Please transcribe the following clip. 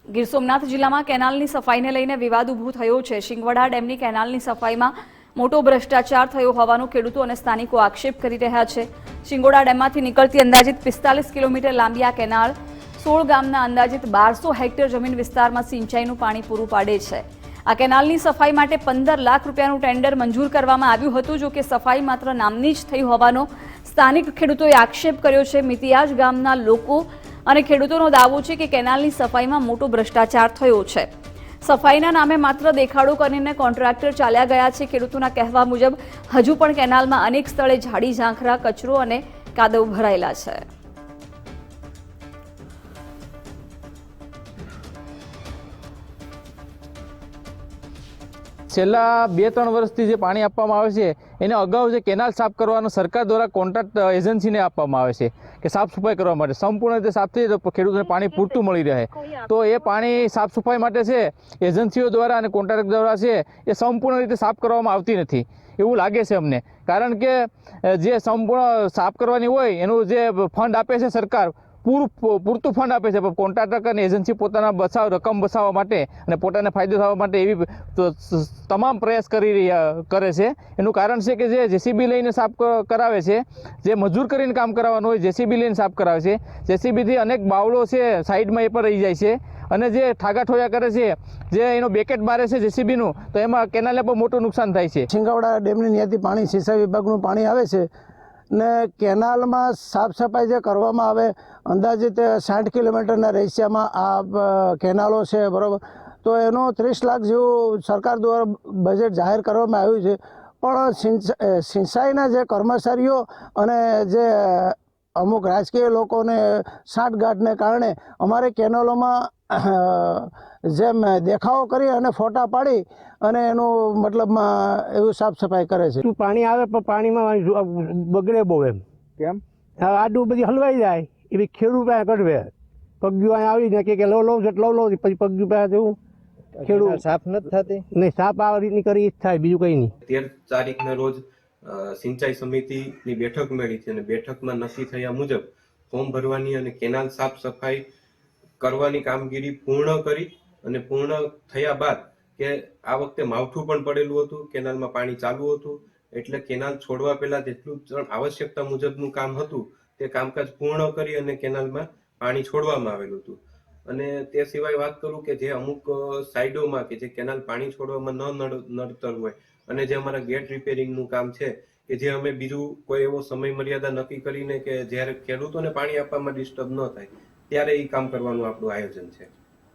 ગીર સોમનાથ જિલ્લામાં કેનાલની સફાઈને લઈને વિવાદ ઊભો થયો છે। શિંગવડા ડેમની કેનાલની સફાઈમાં મોટો ભ્રષ્ટાચાર થયો હોવાનું ખેડૂતો અને સ્થાનિકો આક્ષેપ કરી રહ્યા છે। શિંગોડા ડેમમાંથી નીકળતી અંદાજિત 45 કિલોમીટર લાંબી આ કેનાલ 16 ગામના અંદાજિત 1200 હેક્ટર જમીન વિસ્તારમાં સિંચાઈનું પાણી પૂરું પાડે છે। આ કેનાલની સફાઈ માટે 15 લાખ રૂપિયાનું ટેન્ડર મંજૂર કરવામાં આવ્યું હતું, જો કે સફાઈ માત્ર નામની જ થઈ હોવાનો સ્થાનિક ખેડૂતોએ આક્ષેપ કર્યો છે। મિતિયાજ ગામના લોકો અને ખેડૂતોનો દાવો છે કે કેનાલની સફાઈમાં મોટો ભ્રષ્ટાચાર થયો છે। સફાઈના નામે માત્ર દેખાડો કરીને કોન્ટ્રાક્ટર ચાલ્યા ગયા છે। ખેડૂતોના કહેવા મુજબ હજુ પણ કેનાલમાં અનેક સ્થળે ઝાડી ઝાંખરા, કચરો અને કાદવ ભરાયેલા છે। છેલ્લા 2-3 વર્ષથી જે પાણી આપવામાં આવે છે એને અગાઉ જે કેનાલ સાફ કરવાનો સરકાર દ્વારા કોન્ટ્રાક્ટ એજન્સીને આપવામાં આવે છે કે સાફ સફાઈ કરવા માટે સંપૂર્ણ રીતે સાફ થઈ તો ખેડૂતોને પાણી પૂરતું મળી રહે, તો એ પાણી સાફ સફાઈ માટે છે એજન્સીઓ દ્વારા અને કોન્ટ્રાક્ટ દ્વારા છે એ સંપૂર્ણ રીતે સાફ કરવામાં આવતી નથી એવું લાગે છે અમને। કારણ કે જે સંપૂર્ણ સાફ કરવાની હોય એનું જે ફંડ આપે છે સરકાર, પૂરતું ફંડ આપે છે, પણ કોન્ટ્રાક્ટર અને એજન્સી પોતાના રકમ બચાવવા માટે અને પોતાને ફાયદો થવા માટે એવી તમામ પ્રયાસ કરે છે। એનું કારણ છે કે જે જેસીબી લઈને સાફ કરાવે છે, જે મજૂર કરીને કામ કરાવવાનું હોય જેસીબી લઈને સાફ કરાવે છે, જેસીબીથી અનેક બાવળો છે સાઈડમાં એ પણ રહી જાય છે અને જે ઠાગા ઠોયા કરે છે, જે એનો બેકેટ મારે છે જેસીબીનું, તો એમાં કેનાલને પણ મોટું નુકસાન થાય છે। શિંગવડા ડેમની ત્યાંથી પાણી સિંચાઈ વિભાગનું પાણી આવે છે ને કેનાલમાં સાફ સફાઈ જે કરવામાં આવે, અંદાજિત 60 કિલોમીટરના રેશિયામાં આ કેનાલો છે, બરાબર, તો એનો 30 લાખ જેવું સરકાર દ્વારા બજેટ જાહેર કરવામાં આવ્યું છે, પણ સિંચાઈના જે કર્મચારીઓ અને જે અમુક રાજકીય લોકોને સાંઠગાંઠને કારણે અમારે કેનાલોમાં જેમ દેખાવો કરી અને ફોટા પાડી અને એનું મતલબમાં એવું સાફ સફાઈ કરે છે। પાણી આવે પણ પાણીમાં બગડે બહુ, એમ કેમ આડું બધી હલવાઈ જાય એવી ખેડૂત પાસે કઢવે, પગજું અહીંયા આવીને કે લઉં પછી પગજું પાસે જવું, ખેડૂત સાફ નથી થતી નહીં, સાફ આ રીતની કરી થાય, બીજું કંઈ નહીં। 13 તારીખના રોજ સિંચાઈ સમિતિની બેઠક મળી છે અને બેઠકમાં નક્કી થયા મુજબ ફોર્મ ભરવાની અને કેનાલ સાફ સફાઈ કરવાની કામગીરી પૂર્ણ કરી અને પૂર્ણ થયા બાદ કે આ વખતે માવઠું પણ પડેલું હતું, કેનાલમાં પાણી ચાલુ હતું, એટલે કેનાલ છોડવા પહેલા જેટલું આવશ્યકતા મુજબનું કામ હતું તે કામકાજ પૂર્ણ કરી અને કેનાલમાં પાણી છોડવામાં આવેલું હતું। અને તે સિવાય વાત કરું કે જે અમુક સાઈડોમાં કે જે કેનાલ પાણી છોડવામાં ન નડતર હોય અને જે અમારા ગેટ રિપેરિંગનું કામ છે કે જે અમે બીજું કોઈ એવો સમય મર્યાદા નક્કી કરીને કે જ્યારે ખેડૂતોને પાણી આપવામાં ડિસ્ટર્બ ન થાય ત્યારે એ કામ કરવાનું આપણું આયોજન છે।